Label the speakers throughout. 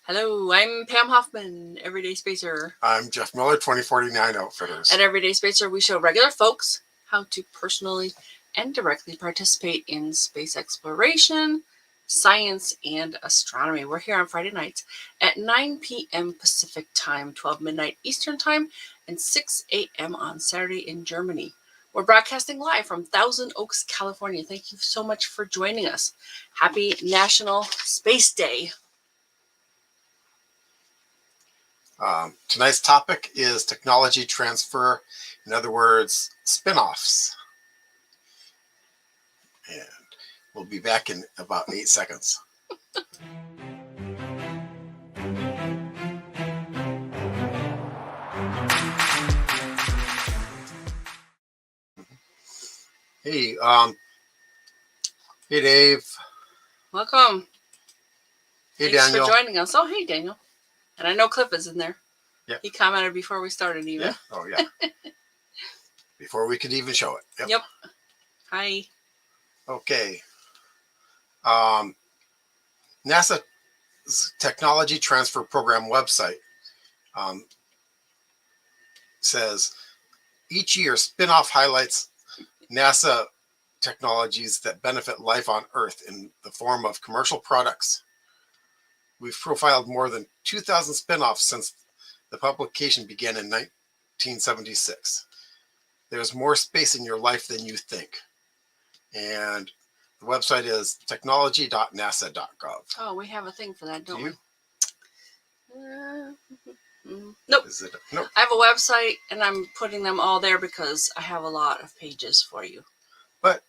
Speaker 1: Hello, I'm Pam Hoffman, Everyday Spacer.
Speaker 2: I'm Jeff Miller, 2049 Outfitters.
Speaker 1: At Everyday Spacer, we show regular folks how to personally and directly participate in space exploration, science, and astronomy. We're here on Friday nights at 9 p.m. Pacific Time, 12 midnight Eastern Time, and 6 a.m. on Saturday in Germany. We're broadcasting live from Thousand Oaks, California. Thank you so much for joining us. Happy National Space Day.
Speaker 2: Tonight's topic is technology transfer, in other words, spinoffs. And we'll be back in about 8 seconds. Hey, hey Dave.
Speaker 1: Welcome.
Speaker 2: Hey
Speaker 1: Thanks
Speaker 2: Daniel.
Speaker 1: for joining us. Oh, hey Daniel. And I know Cliff is in there.
Speaker 2: Yep.
Speaker 1: He commented before we started even.
Speaker 2: Yeah. Oh, yeah. Before we could even show it.
Speaker 1: Yep. Hi.
Speaker 2: Okay. NASA's Technology Transfer Program website says each year spinoff highlights NASA technologies that benefit life on Earth in the form of commercial products. We've profiled more than 2,000 spinoffs since the publication began in 1976. There's more space in your life than you think. And the website is technology.nasa.gov.
Speaker 1: Oh, we have a thing for that, don't
Speaker 2: Do
Speaker 1: we? Nope.
Speaker 2: Is it? Nope.
Speaker 1: I have a website, and I'm putting them all there because I have a lot of pages for you.
Speaker 2: But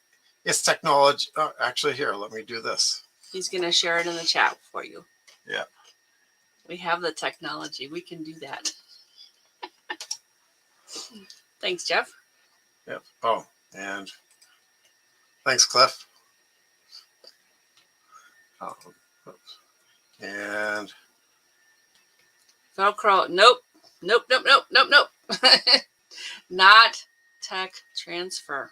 Speaker 2: it's technology. Actually, here, let me do this.
Speaker 1: He's going to share it in the chat for you.
Speaker 2: Yeah.
Speaker 1: We have the technology. We can do that. Thanks, Jeff.
Speaker 2: Yep. Oh, and thanks, Cliff. Oh, oops. And
Speaker 1: Velcro. Nope. Not tech transfer.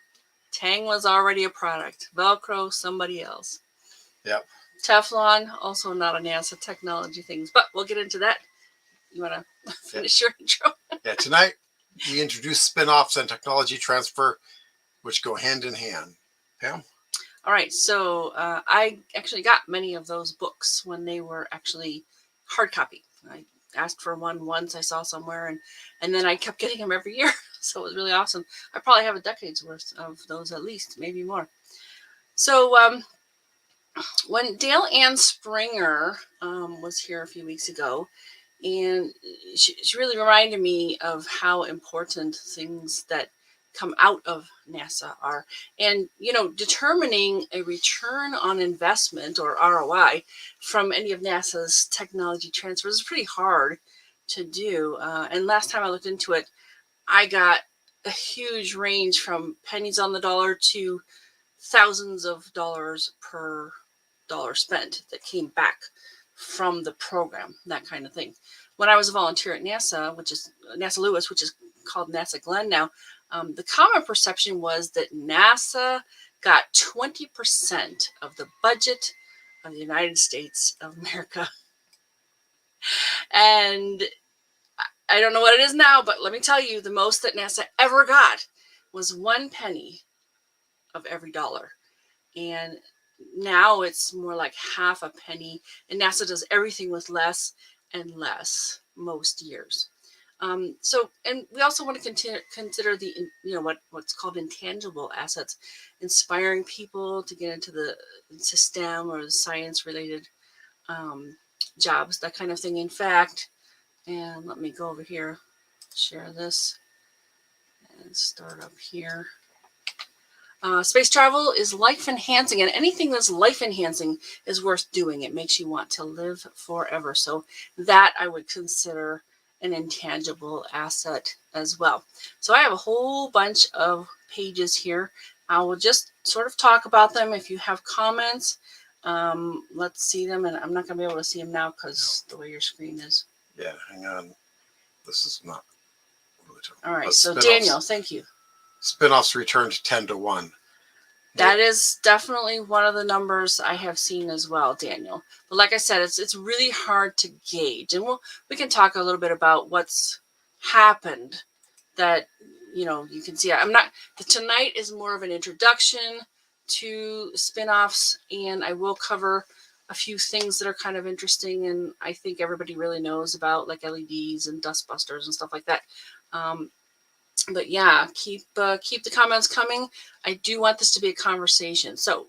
Speaker 1: Tang was already a product. Velcro, somebody else.
Speaker 2: Yep.
Speaker 1: Teflon, also not a NASA technology things, but we'll get into that. You want to finish your intro?
Speaker 2: Yeah, tonight we introduce spin-offs and technology transfer, which go hand in hand. Pam?
Speaker 1: All right, so I actually got many of those books when they were actually hard copy. I asked for one once I saw somewhere, and then I kept getting them every year. So it was really awesome. I probably have a decade's worth of those at least, maybe more. So when Dale Ann Springer was here a few weeks ago, and she really reminded me of how important things that come out of NASA are. And, determining a return on investment or ROI from any of NASA's technology transfers is pretty hard to do. And last time I looked into it, I got a huge range from pennies on the dollar to thousands of dollars per dollar spent that came back from the program, that kind of thing. When I was a volunteer at NASA, which is NASA Lewis, which is called NASA Glenn now, the common perception was that NASA got 20% of the budget of the United States of America. And I don't know what it is now, but let me tell you, the most that NASA ever got was 1 penny of every dollar. And now it's more like half a penny, and NASA does everything with less and less most years. So, and we also want to consider the, what's called intangible assets, inspiring people to get into the STEM or the science-related jobs, that kind of thing. In fact, and let me go over here, share this, and start up here. Space travel is life-enhancing, and anything that's life-enhancing is worth doing. It makes you want to live forever. So that I would consider an intangible asset as well. So I have a whole bunch of pages here. I will just sort of talk about them. If you have comments, let's see them. And I'm not going to be able to see them now because the way your screen is.
Speaker 2: Yeah, hang on. This is not really
Speaker 1: all right, so Daniel, thank you.
Speaker 2: Spinoffs returned 10 to 1.
Speaker 1: That is definitely one of the numbers I have seen as well, Daniel. But like I said, it's really hard to gauge, and we can talk a little bit about what's happened that you can see. I'm not. Tonight is more of an introduction to spin-offs, and I will cover a few things that are kind of interesting, and I think everybody really knows about, like LEDs and dust busters and stuff like that. But yeah, keep the comments coming. I do want this to be a conversation. So,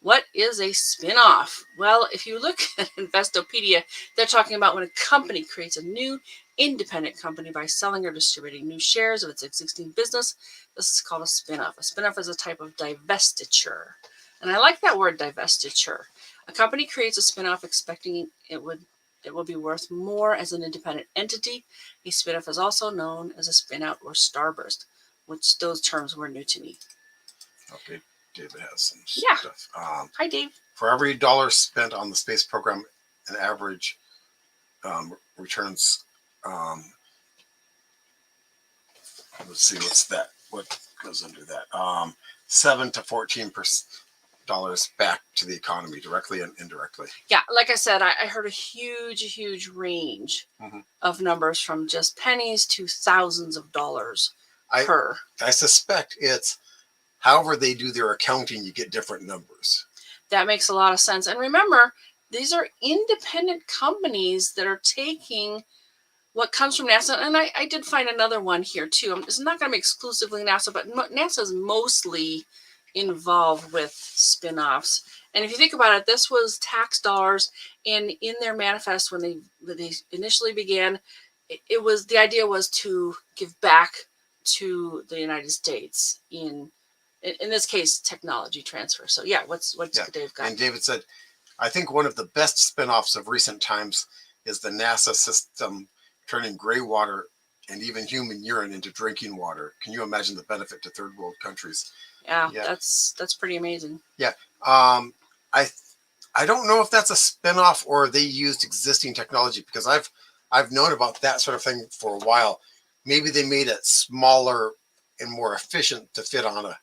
Speaker 1: what is a spin-off? Well, if you look at Investopedia, they're talking about when a company creates a new independent company by selling or distributing new shares of its existing business. This is called a spin-off. A spin-off is a type of divestiture. And I like that word, divestiture. A company creates a spin-off expecting it will be worth more as an independent entity. A spin-off is also known as a spin-out or starburst, which those terms were new to me.
Speaker 2: Okay, David has some
Speaker 1: Yeah.
Speaker 2: stuff.
Speaker 1: Hi, Dave.
Speaker 2: For every dollar spent on the space program, an average returns. Let's see, what's that? What goes under that? 7 to 14% back to the economy, directly and indirectly.
Speaker 1: Yeah, like I said, I heard a huge range of numbers from just pennies to thousands of dollars per.
Speaker 2: I suspect it's however they do their accounting, you get different numbers.
Speaker 1: That makes a lot of sense. And remember, these are independent companies that are taking what comes from NASA. And I did find another one here too. It's not going to be exclusively NASA, but NASA is mostly involved with spin-offs. And if you think about it, this was tax dollars, and in their manifest when they initially began, it was, the idea was to give back to the United States in this case, technology transfer. So yeah, what's Dave got?
Speaker 2: And David said, I think one of the best spin-offs of recent times is the NASA system turning gray water and even human urine into drinking water. Can you imagine the benefit to third world countries?
Speaker 1: Yeah. That's pretty amazing.
Speaker 2: Yeah. I don't know if that's a spin-off or they used existing technology, because I've known about that sort of thing for a while. Maybe they made it smaller and more efficient to fit on a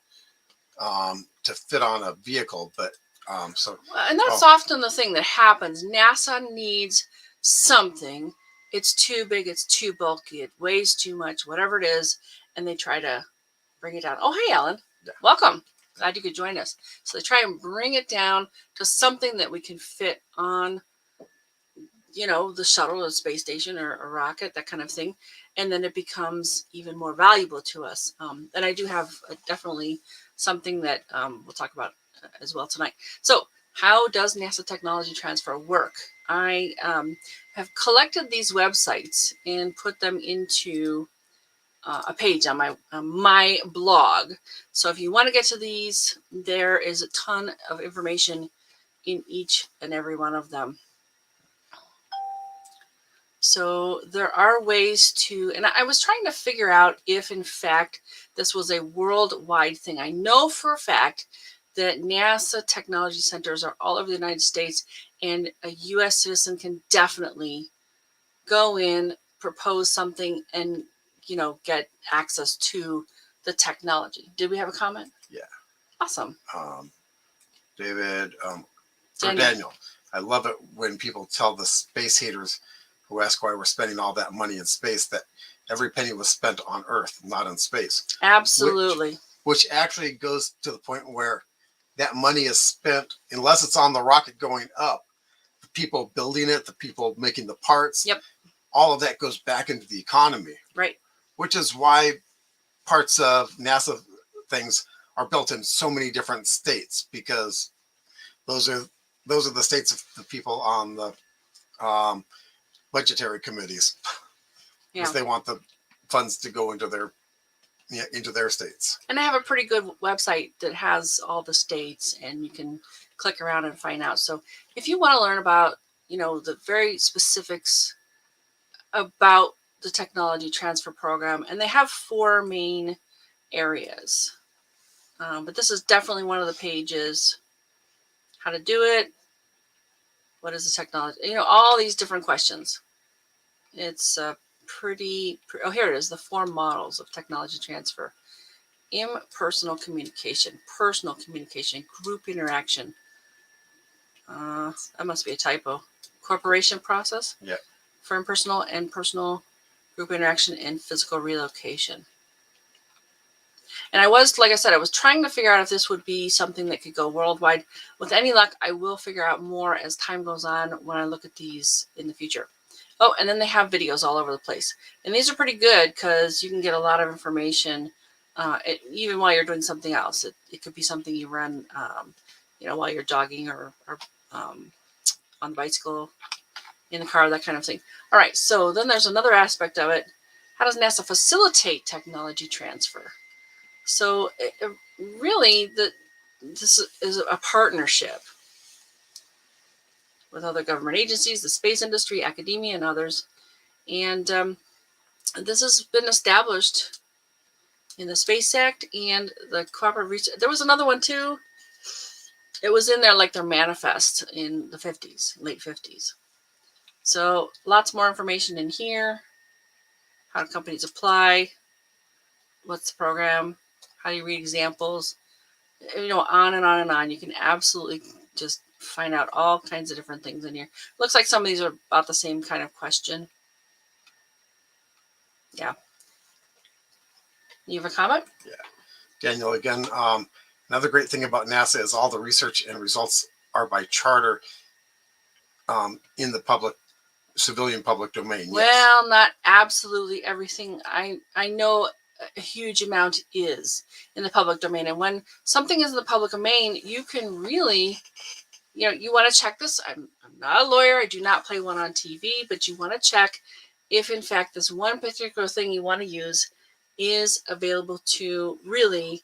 Speaker 2: vehicle, but
Speaker 1: and that's often the thing that happens. NASA needs something. It's too big, it's too bulky, it weighs too much, whatever it is, and they try to bring it down. Oh, hey, Alan. Yeah. Welcome. Glad you could join us. So they try and bring it down to something that we can fit on, the shuttle or the space station or a rocket, that kind of thing. And then it becomes even more valuable to us. And I do have definitely something that we'll talk about as well tonight. So how does NASA technology transfer work? I have collected these websites and put them into a page on my blog. So if you want to get to these, there is a ton of information in each and every one of them. So there are ways to, and I was trying to figure out if in fact this was a worldwide thing. I know for a fact that NASA technology centers are all over the United States, and a U.S. citizen can definitely go in, propose something, and get access to the technology. Did we have a comment?
Speaker 2: Yeah.
Speaker 1: Awesome.
Speaker 2: David, Daniel, I love it when people tell the space haters who ask why we're spending all that money in space that every penny was spent on Earth, not in space.
Speaker 1: Absolutely.
Speaker 2: Which actually goes to the point where that money is spent, unless it's on the rocket going up, the people building it, the people making the parts,
Speaker 1: yep,
Speaker 2: all of that goes back into the economy.
Speaker 1: Right.
Speaker 2: Which is why parts of NASA things are built in so many different states, because those are the states of the people on the budgetary committees. Yeah. Because they want the funds to go into their states.
Speaker 1: And I have a pretty good website that has all the states, and you can click around and find out. So if you want to learn about, the very specifics about the technology transfer program, and they have 4 main areas. But this is definitely one of the pages. How to do it. What is the technology? All these different questions. It's pretty. Oh, here it is. The 4 models of technology transfer. impersonal communication, personal communication, group interaction. That must be a typo. Corporation process.
Speaker 2: Yeah.
Speaker 1: For impersonal and personal group interaction and physical relocation. And I was, like I said, I was trying to figure out if this would be something that could go worldwide. With any luck, I will figure out more as time goes on when I look at these in the future. Oh, and then they have videos all over the place. And these are pretty good because you can get a lot of information even while you're doing something else. It could be something you run, while you're jogging or on the bicycle, in the car, that kind of thing. All right, so then there's another aspect of it. How does NASA facilitate technology transfer? So really, this is a partnership with other government agencies, the space industry, academia, and others. And this has been established in the Space Act and the Cooperative Research. There was another one too. It was in there like their manifest in the 50s, late 50s. So lots more information in here. How do companies apply? What's the program? How do you read examples? On and on and on. You can absolutely just find out all kinds of different things in here. Looks like some of these are about the same kind of question. Yeah. You have a comment?
Speaker 2: Yeah. Daniel, again, another great thing about NASA is all the research and results are by charter in the civilian public domain.
Speaker 1: Well, yes. Not absolutely everything. I know a huge amount is in the public domain. And when something is in the public domain, you can really, you want to check this. I'm not a lawyer. I do not play one on TV, but you want to check if, in fact, this one particular thing you want to use is available to really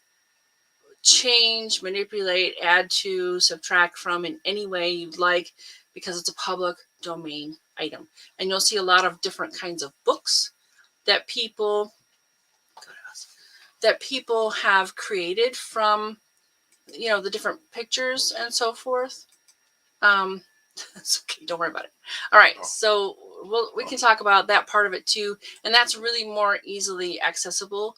Speaker 1: change, manipulate, add to, subtract from in any way you'd like, because it's a public domain item. And you'll see a lot of different kinds of books that people have created from, the different pictures and so forth. It's okay, don't worry about it. All right, so we can talk about that part of it too, and that's really more easily accessible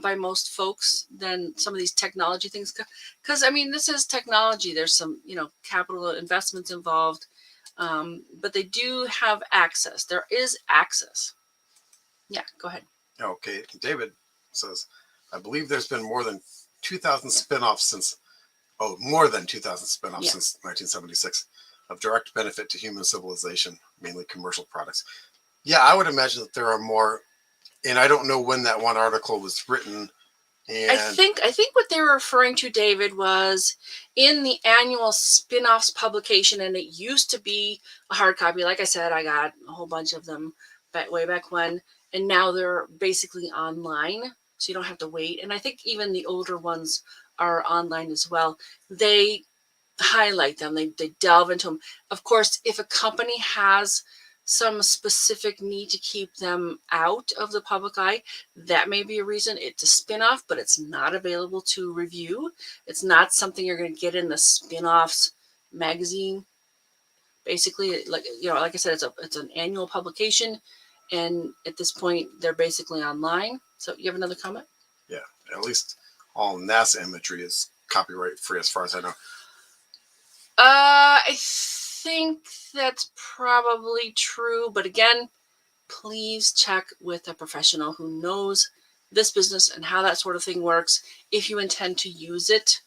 Speaker 1: by most folks than some of these technology things, because this is technology. There's some capital investments involved, but they do have access. There is access. Yeah, go ahead.
Speaker 2: Okay, David says, I believe there's been more than 2,000 spinoffs since 1976 of direct benefit to human civilization, mainly commercial products. Yeah, I would imagine that there are more, and I don't know when that one article was written. And
Speaker 1: I think what they were referring to, David, was in the annual Spinoffs publication, and it used to be a hard copy. Like I said, I got a whole bunch of them way back when, and now they're basically online, so you don't have to wait. And I think even the older ones are online as well. They highlight them. They delve into them. Of course, if a company has some specific need to keep them out of the public eye, that may be a reason. It's a spin-off, but it's not available to review. It's not something you're going to get in the Spinoffs magazine. Basically, like I said, it's an annual publication, and at this point, they're basically online. So you have another comment?
Speaker 2: Yeah, at least all NASA imagery is copyright free, as far as I know.
Speaker 1: I think that's probably true, but again, please check with a professional who knows this business and how that sort of thing works if you intend to use it.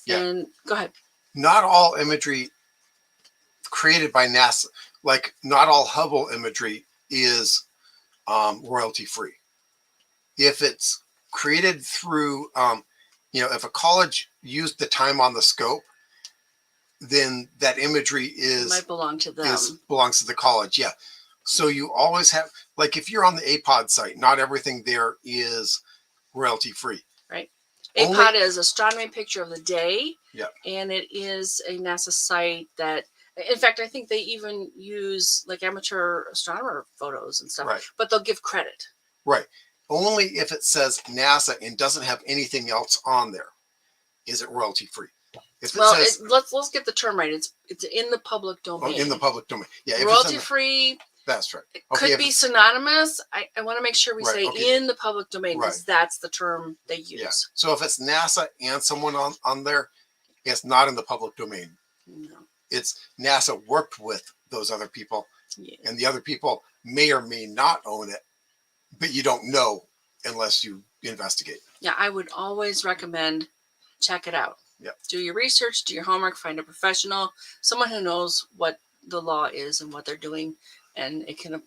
Speaker 2: Yeah.
Speaker 1: And go ahead.
Speaker 2: Not all imagery created by NASA, like not all Hubble imagery is royalty free. If it's created through, if a college used the time on the scope, then that imagery
Speaker 1: might belong to them.
Speaker 2: Belongs to the college. Yeah. So you always have, like, if you're on the APOD site, not everything there is royalty free.
Speaker 1: Right. APOD is Astronomy Picture of the Day.
Speaker 2: Yeah.
Speaker 1: And it is a NASA site that, in fact, I think they even use like amateur astronomer photos and stuff.
Speaker 2: Right.
Speaker 1: But they'll give credit.
Speaker 2: Right. Only if it says NASA and doesn't have anything else on there is it royalty free. If it says,
Speaker 1: let's get the term right. It's in the public domain.
Speaker 2: In the public domain. Yeah.
Speaker 1: Royalty free.
Speaker 2: That's right.
Speaker 1: It
Speaker 2: Okay,
Speaker 1: could
Speaker 2: if
Speaker 1: be
Speaker 2: it's-
Speaker 1: synonymous. I want to make sure we
Speaker 2: Right,
Speaker 1: say
Speaker 2: okay.
Speaker 1: in the public domain because
Speaker 2: Right.
Speaker 1: that's the term they use.
Speaker 2: Yeah. So if it's NASA and someone on there, it's not in the public domain.
Speaker 1: No.
Speaker 2: It's NASA worked with those other people,
Speaker 1: Yeah.
Speaker 2: and the other people may or may not own it, but you don't know unless you investigate.
Speaker 1: Yeah, I would always recommend check it out.
Speaker 2: Yep.
Speaker 1: Do your research, do your homework, find a professional, someone who knows what the law is and what they're doing, and it can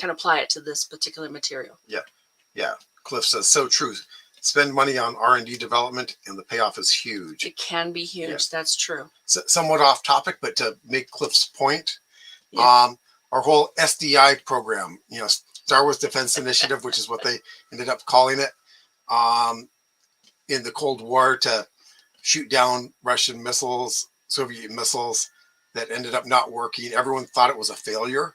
Speaker 1: apply it to this particular material.
Speaker 2: Yeah. Cliff says, so true. Spend money on R&D development, and the payoff is huge.
Speaker 1: It can be huge.
Speaker 2: Yeah.
Speaker 1: That's true.
Speaker 2: Somewhat off topic, but to make Cliff's point,
Speaker 1: Yeah.
Speaker 2: our whole SDI program, Star Wars Defense Initiative, which is what they ended up calling it, in the Cold War to shoot down Russian missiles, Soviet missiles that ended up not working. Everyone thought it was a failure.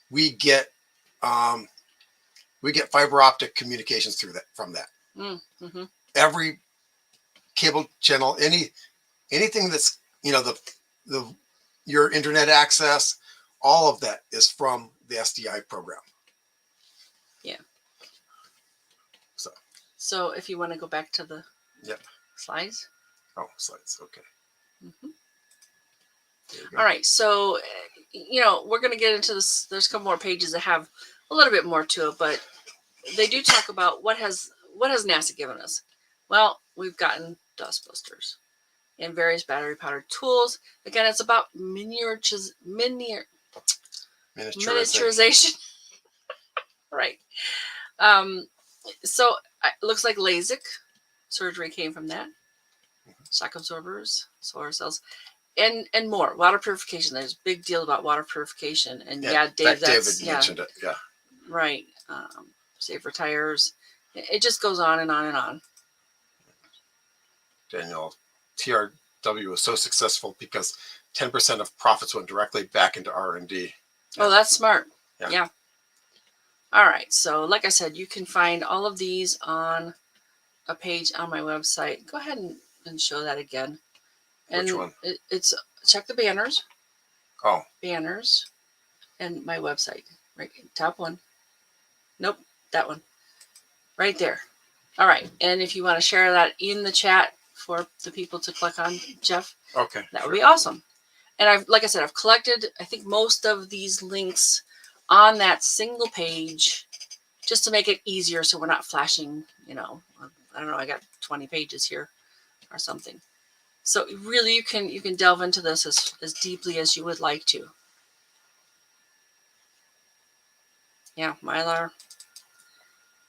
Speaker 2: We get fiber optic communications through that from that.
Speaker 1: Mm-hmm.
Speaker 2: Every cable channel, anything that's your internet access, all of that is from the SDI program.
Speaker 1: Yeah.
Speaker 2: So
Speaker 1: if you want to go back to the slides.
Speaker 2: Oh, slides. Okay.
Speaker 1: Mm-hmm. All right. So, we're going to get into this. There's a couple more pages that have a little bit more to it, but they do talk about what has NASA given us. Well, we've gotten dust busters and various battery powered tools. Again, it's about miniaturization. Right. So it looks like LASIK surgery came from that. Shock absorbers, solar cells, and more. Water purification. There's a big deal about water purification. And David
Speaker 2: mentioned it. Yeah.
Speaker 1: Right. Safer tires. It just goes on and on and on.
Speaker 2: Daniel, TRW was so successful because 10% of profits went directly back into R&D.
Speaker 1: Oh, that's smart.
Speaker 2: Yeah.
Speaker 1: All right. So like I said, you can find all of these on a page on my website. Go ahead and show that again. And
Speaker 2: Which one?
Speaker 1: It's check the banners.
Speaker 2: Oh.
Speaker 1: Banners and my website. Right. Top one. Nope. That one. Right there. All right. And if you want to share that in the chat for the people to click on, Jeff,
Speaker 2: okay,
Speaker 1: that would be awesome. And I've collected, I think, most of these links on that single page just to make it easier so we're not flashing, I don't know, I got 20 pages here or something. So really you can delve into this as deeply as you would like to. Yeah, Mylar.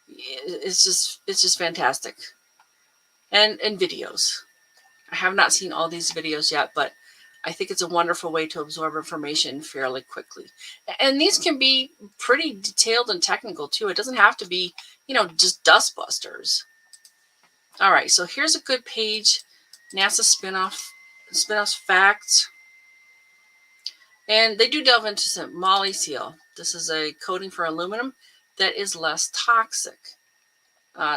Speaker 1: It's just fantastic. And videos. I have not seen all these videos yet, but I think it's a wonderful way to absorb information fairly quickly. And these can be pretty detailed and technical too. It doesn't have to be, just dust busters. All right, so here's a good page, NASA Spinoffs facts. And they do delve into some moly seal. This is a coating for aluminum that is less toxic.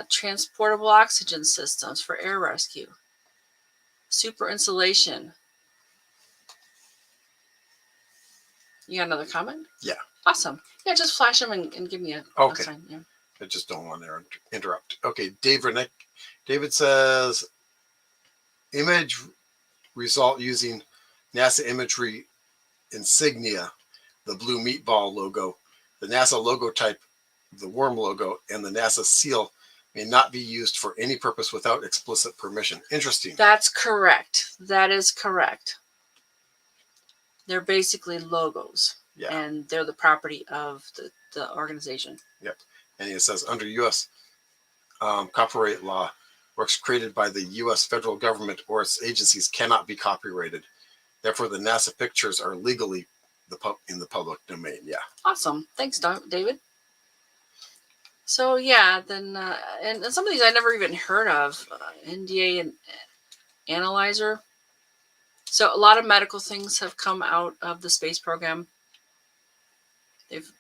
Speaker 1: Transportable oxygen systems for air rescue. Super insulation. You got another comment?
Speaker 2: Yeah.
Speaker 1: Awesome. Yeah, just flash them and give me a sign. Yeah.
Speaker 2: I just don't want to interrupt. Okay, David says, image result using NASA imagery insignia, the blue meatball logo, the NASA logo type, the worm logo, and the NASA seal may not be used for any purpose without explicit permission. Interesting.
Speaker 1: That's correct. That is correct. They're basically logos.
Speaker 2: Yeah.
Speaker 1: And they're the property of the organization.
Speaker 2: Yep. And it says under U.S. Copyright law, works created by the U.S. federal government or its agencies cannot be copyrighted. Therefore, the NASA pictures are legally in the public domain. Yeah.
Speaker 1: Awesome. Thanks, David. So yeah, then and some of these I never even heard of. NDA and analyzer. So a lot of medical things have come out of the space program. They've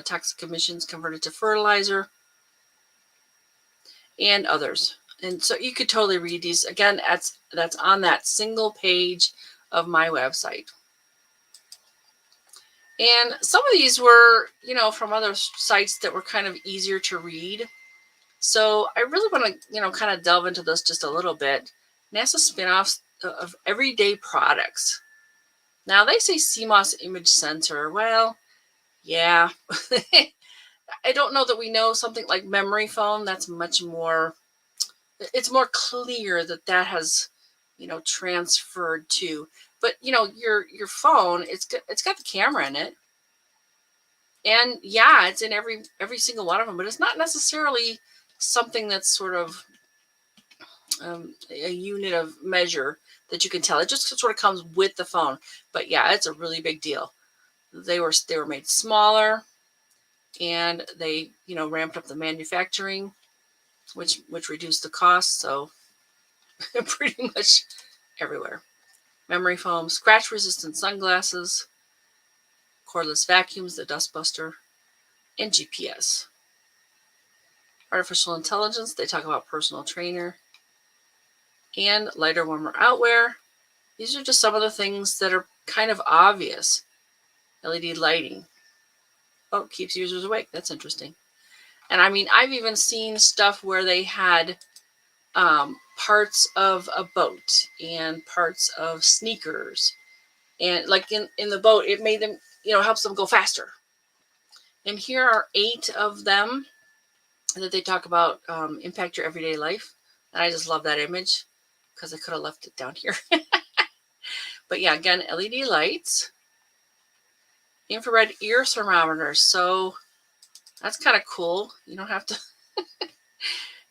Speaker 1: toxic emissions converted to fertilizer and others. And so you could totally read these. Again, that's on that single page of my website. And some of these were, from other sites that were kind of easier to read. So I really want to, kind of delve into this just a little bit. NASA spinoffs of everyday products. Now they say CMOS image sensor. Well, yeah. I don't know that we know something like memory foam. That's much more, it's more clear that has, transferred to. But your phone, it's got the camera in it, and yeah, it's in every single one of them. But it's not necessarily something that's sort of a unit of measure that you can tell. It just sort of comes with the phone. But yeah, it's a really big deal. They were made smaller, and they ramped up the manufacturing, which reduced the cost. So pretty much everywhere. Memory foam, scratch resistant sunglasses, cordless vacuums, the dust buster, and GPS. Artificial intelligence, they talk about personal trainer, and lighter, warmer outwear. These are just some of the things that are kind of obvious. LED lighting. Oh, keeps users awake. That's interesting. And I mean, I've even seen stuff where they had parts of a boat and parts of sneakers. And like in the boat, it made them, helps them go faster. And here are 8 of them that they talk about impact your everyday life. And I just love that image because I could have left it down here. But yeah, again, LED lights, infrared ear thermometers. So that's kind of cool. You don't have to,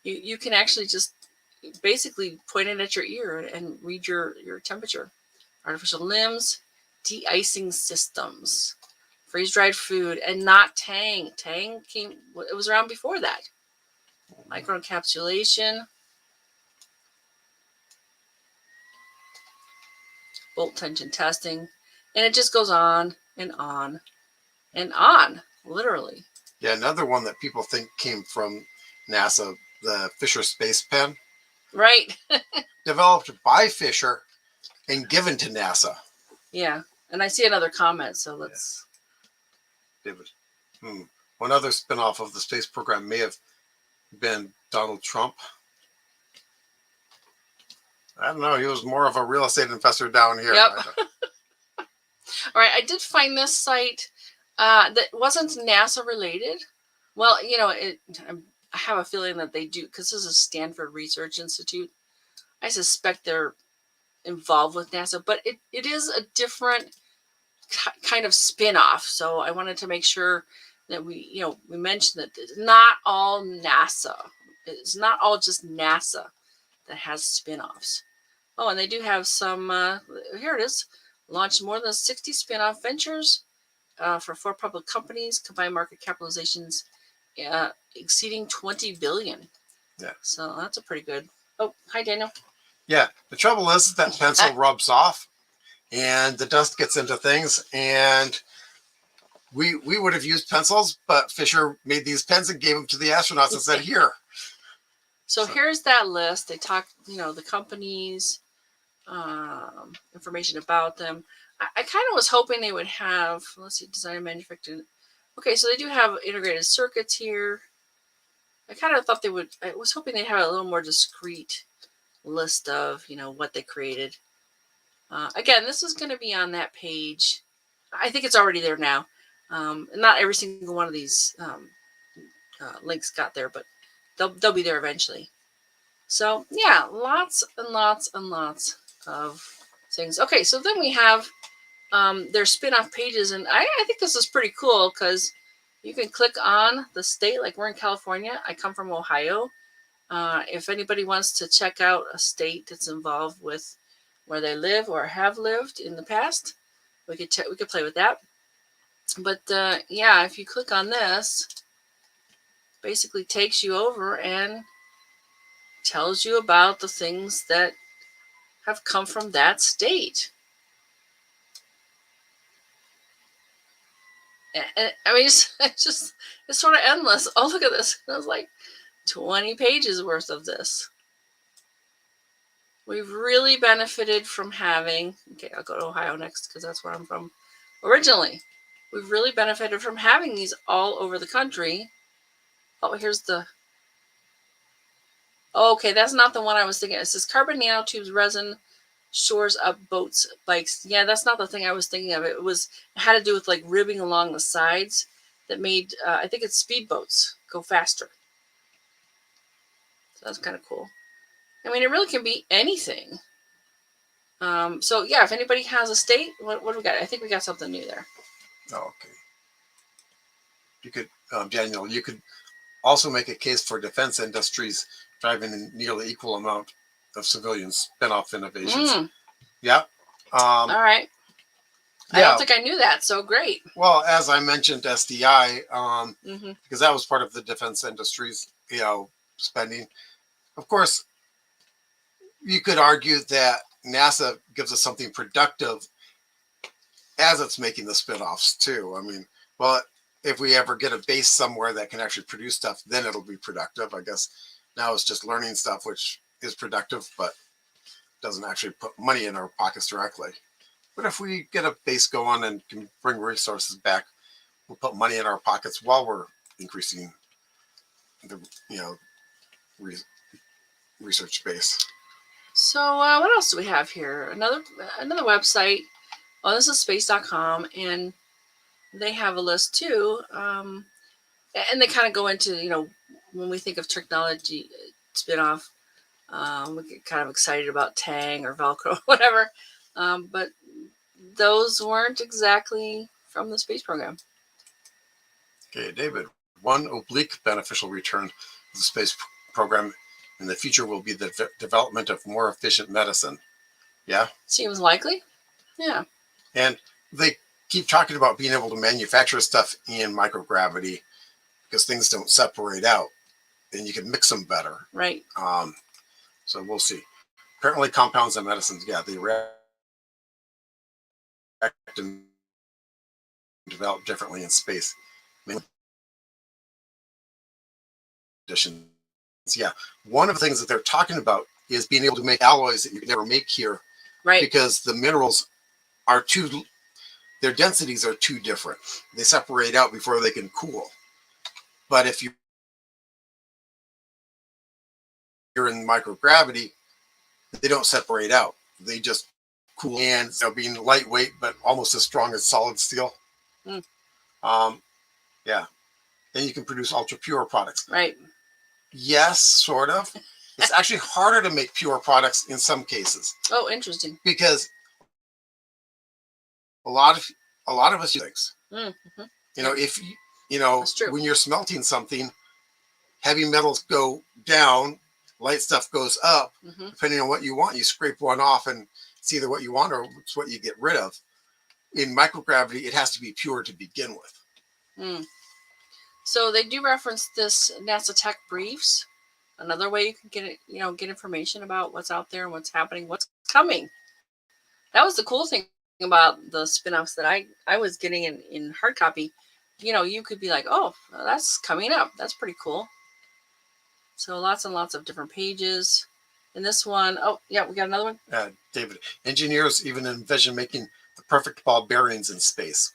Speaker 1: you can actually just basically point it at your ear and read your temperature. Artificial limbs, de-icing systems, freeze-dried food, and not Tang. Tang came, it was around before that. Microencapsulation, bolt tension testing, and it just goes on and on and on, literally.
Speaker 2: Yeah, another one that people think came from NASA, the Fisher Space Pen.
Speaker 1: Right.
Speaker 2: Developed by Fisher and given to NASA.
Speaker 1: Yeah, and I see another comment, so let's.
Speaker 2: Yeah. One other spinoff of the space program may have been Donald Trump. I don't know. He was more of a real estate investor down here.
Speaker 1: Yep. All right, I did find this site that wasn't NASA related. Well, I have a feeling that they do, because this is Stanford Research Institute. I suspect they're involved with NASA, but it is a different kind of spin-off. So I wanted to make sure that we mentioned that it's not all NASA. It's not all just NASA that has spin-offs. Oh, and they do have some, here it is, launched more than 60 spin-off ventures for 4 public companies, combined market capitalizations exceeding 20 billion.
Speaker 2: Yeah.
Speaker 1: So that's a pretty good. Oh, hi, Daniel.
Speaker 2: Yeah. The trouble is that pencil rubs off and the dust gets into things. And we would have used pencils, but Fisher made these pens and gave them to the astronauts and said, here.
Speaker 1: So here's that list. They talk, the companies, information about them. I kind of was hoping they would have, let's see, design and manufacturing. Okay, so they do have integrated circuits here. I kind of thought they would, I was hoping they'd have a little more discrete list of, what they created. Again, this is going to be on that page. I think it's already there now. Not every single one of these links got there, but they'll be there eventually. So yeah, lots and lots and lots of things. Okay, so then we have their spin-off pages, and I think this is pretty cool because you can click on the state. Like, we're in California. I come from Ohio. If anybody wants to check out a state that's involved with where they live or have lived in the past, we could play with that. But yeah, if you click on this, basically takes you over and tells you about the things that have come from that state. And I mean, it's sort of endless. Oh, look at this. It was like 20 pages worth of this. We've really benefited from having, okay, I'll go to Ohio next because that's where I'm from originally. we've really benefited from having these all over the country. Oh, here's the. Oh, okay, that's not the one I was thinking. It says carbon nanotubes resin shores up boats, bikes. Yeah, that's not the thing I was thinking of. It had to do with like ribbing along the sides that made I think it's speedboats go faster. So that's kind of cool. I mean, it really can be anything. So yeah, if anybody has a state, what do we got? I think we got something new there.
Speaker 2: Okay. You could, Daniel, you could also make a case for defense industries driving a nearly equal amount of civilian spin-off innovations. Yeah.
Speaker 1: All right. I don't think I knew that, so great.
Speaker 2: Well, as I mentioned, SDI, because that was part of the defense industries, spending. Of course, you could argue that NASA gives us something productive as it's making the spin-offs too. I mean, well, if we ever get a base somewhere that can actually produce stuff, then it'll be productive. I guess now it's just learning stuff, which is productive, but doesn't actually put money in our pockets directly. But if we get a base going and can bring resources back, we'll put money in our pockets while we're increasing the research base.
Speaker 1: So what else do we have here? Another website. Oh, this is space.com, and they have a list too. And they kind of go into, when we think of technology spinoff, we get kind of excited about Tang or Velcro, whatever. But those weren't exactly from the space program.
Speaker 2: Okay, David, one oblique beneficial return of the space program in the future will be the development of more efficient medicine. Yeah?
Speaker 1: Seems likely. Yeah.
Speaker 2: And they keep talking about being able to manufacture stuff in microgravity because things don't separate out and you can mix them better.
Speaker 1: Right.
Speaker 2: So we'll see. Apparently compounds and medicines, they react and develop differently in space. Conditions. Yeah. One of the things that they're talking about is being able to make alloys that you can never make here.
Speaker 1: Right.
Speaker 2: Because the minerals are their densities are too different. They separate out before they can cool. But if you're in microgravity, they don't separate out. They just cool and being lightweight, but almost as strong as solid steel. Yeah. Then you can produce ultra pure products.
Speaker 1: Right.
Speaker 2: Yes, sort of. It's actually harder to make pure products in some cases.
Speaker 1: Oh, interesting.
Speaker 2: Because a lot of us use things. If when you're smelting something, heavy metals go down, light stuff goes up. Depending on what you want, you scrape one off and it's either what you want or it's what you get rid of. In microgravity, it has to be pure to begin with.
Speaker 1: So they do reference this NASA Tech Briefs. Another way you can get it, get information about what's out there and what's happening, what's coming. That was the cool thing about the spin-offs that I was getting in hard copy. You could be like, oh, that's coming up. That's pretty cool. So lots and lots of different pages. In this one, oh yeah, we got another one.
Speaker 2: David, engineers even envision making the perfect ball bearings in space.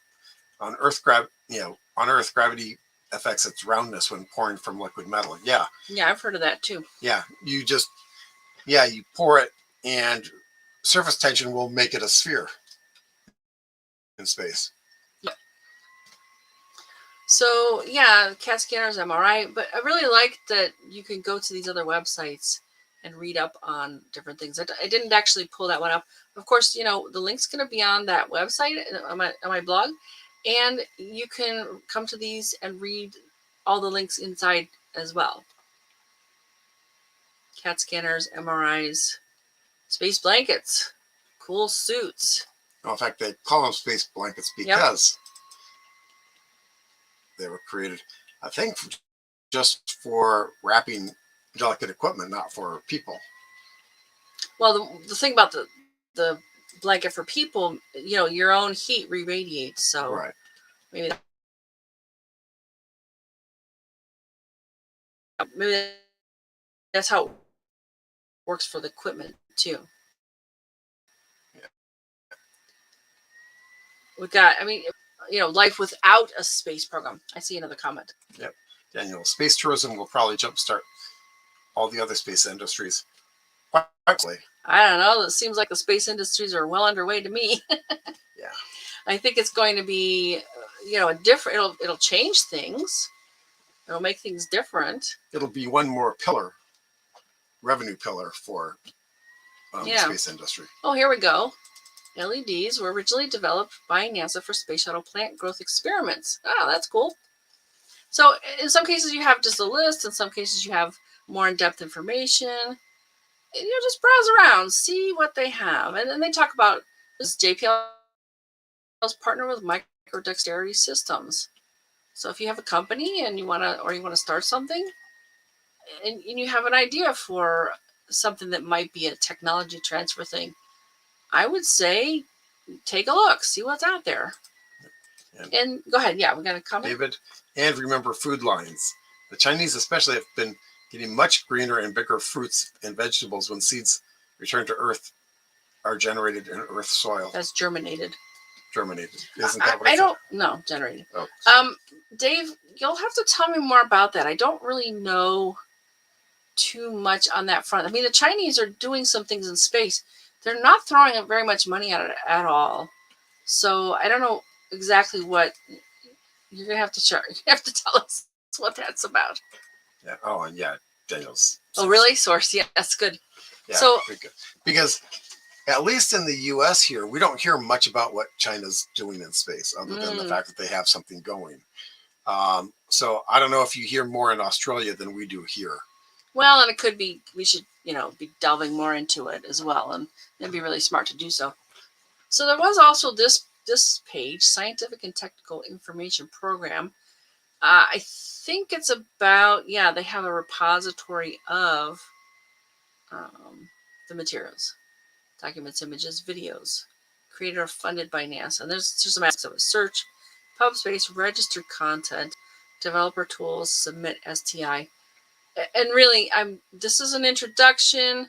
Speaker 2: On Earth, gravity affects its roundness when pouring from liquid metal. Yeah,
Speaker 1: I've heard of that too.
Speaker 2: Yeah, you pour it and surface tension will make it a sphere in space.
Speaker 1: Yep. So yeah, CAT scanners, MRI, but I really like that you can go to these other websites and read up on different things. I didn't actually pull that one up. Of course, the link's going to be on that website on my blog, and you can come to these and read all the links inside as well. CAT scanners, MRIs, space blankets, cool suits.
Speaker 2: In fact, they call them space blankets because they were created, I think, just for wrapping delicate equipment, not for people.
Speaker 1: Well, the thing about the blanket for people, your own heat re-radiates, so
Speaker 2: right.
Speaker 1: maybe that's how it works for the equipment too. We got, life without a space program. I see another comment.
Speaker 2: Yep. Daniel, space tourism will probably jumpstart all the other space industries. Quickly.
Speaker 1: I don't know. It seems like the space industries are well underway to me.
Speaker 2: Yeah.
Speaker 1: I think it's going to be, a different. It'll change things. It'll make things different.
Speaker 2: It'll be one more revenue pillar for the space industry.
Speaker 1: Oh, here we go. LEDs were originally developed by NASA for space shuttle plant growth experiments. Oh, that's cool. So in some cases you have just a list. In some cases you have more in-depth information. Just browse around, see what they have. And then they talk about this JPL's partner with microdexterity systems. So if you have a company and you want to start something and you have an idea for something that might be a technology transfer thing, I would say take a look, see what's out there. And go ahead. Yeah, we got a comment.
Speaker 2: David, and remember food lines. The Chinese especially have been getting much greener and bigger fruits and vegetables when seeds return to Earth are generated in Earth soil.
Speaker 1: That's germinated.
Speaker 2: Germinated. Isn't that what I
Speaker 1: don't know. Generated.
Speaker 2: Oh,
Speaker 1: Dave, you'll have to tell me more about that. I don't really know too much on that front. I mean, the Chinese are doing some things in space. They're not throwing very much money at it at all. So I don't know exactly what you're gonna have to share. You have to tell us what that's about.
Speaker 2: Yeah. Oh, and yeah, Daniel's.
Speaker 1: Oh, really? Source? Yeah, that's good.
Speaker 2: Yeah.
Speaker 1: So
Speaker 2: good. Because at least in the U.S. here, we don't hear much about what China's doing in space, other than the fact that they have something going. So I don't know if you hear more in Australia than we do here.
Speaker 1: Well, and it could be we should be delving more into it as well, and it'd be really smart to do so. So there was also this page, Scientific and Technical Information Program. I think it's about, they have a repository of the materials, documents, images, videos, created or funded by NASA. And there's some aspects of it: search, pub space, registered content, developer tools, submit STI. And really, this is an introduction.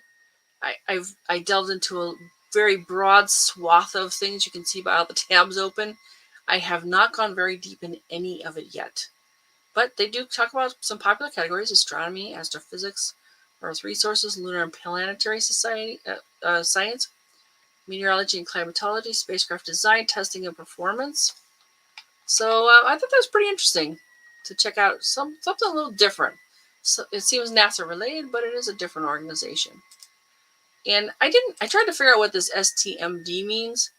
Speaker 1: I delved into a very broad swath of things. You can see by all the tabs open. I have not gone very deep in any of it yet. But they do talk about some popular categories: astronomy, astrophysics, Earth resources, lunar and planetary science, meteorology and climatology, spacecraft design, testing, and performance. So I thought that was pretty interesting to check out something a little different. So it seems NASA related, but it is a different organization. And I tried to figure out what this STMD means.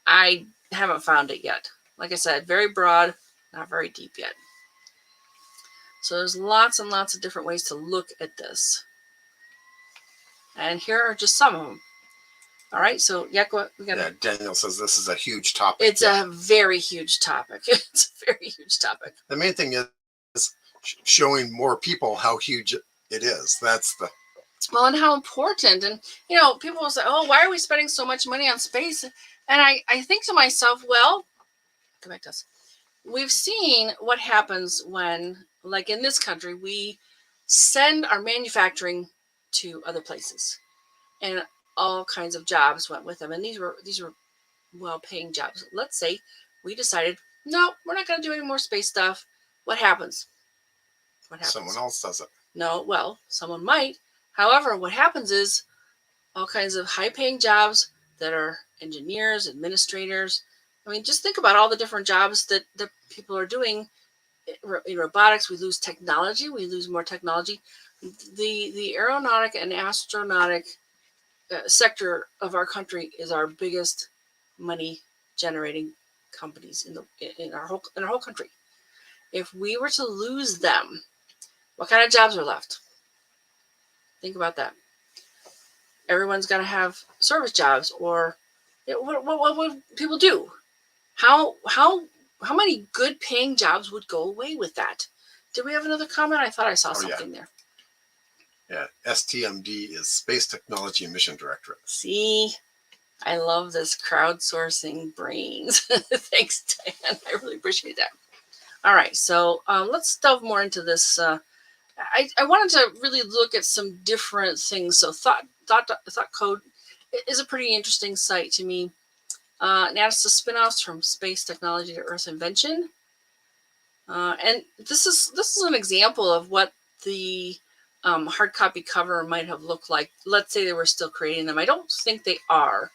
Speaker 1: I haven't found it yet. Like I said, very broad, not very deep yet. So there's lots and lots of different ways to look at this. And here are just some of them. All right, so
Speaker 2: Daniel says this is a huge topic.
Speaker 1: It's a very huge topic. It's a very huge topic.
Speaker 2: The main thing is showing more people how huge it is. That's the...
Speaker 1: Well, and how important. And, people will say, oh, why are we spending so much money on space? And I think to myself, well, come back to us. We've seen what happens when, like in this country, we send our manufacturing to other places, and all kinds of jobs went with them. And these were well-paying jobs. Let's say we decided, no, we're not going to do any more space stuff. What happens?
Speaker 2: Someone else does it.
Speaker 1: No, well, someone might. However, what happens is all kinds of high-paying jobs that are engineers, administrators. I mean, just think about all the different jobs that people are doing. In robotics, we lose technology. We lose more technology. The aeronautic and astronautic sector of our country is our biggest money-generating companies in our whole country. If we were to lose them, what kind of jobs are left? Think about that. Everyone's got to have service jobs, or what would people do? How many good paying jobs would go away with that? Did we have another comment? I thought I saw something there.
Speaker 2: Yeah, STMD is Space Technology and Mission Directorate.
Speaker 1: See, I love this crowdsourcing brains. Thanks, Dan. I really appreciate that. All right, so let's delve more into this. I wanted to really look at some different things. So Thought Code is a pretty interesting site to me. NASA spinoffs from space technology to Earth invention. And this is an example of what the hard copy cover might have looked like. Let's say they were still creating them. I don't think they are,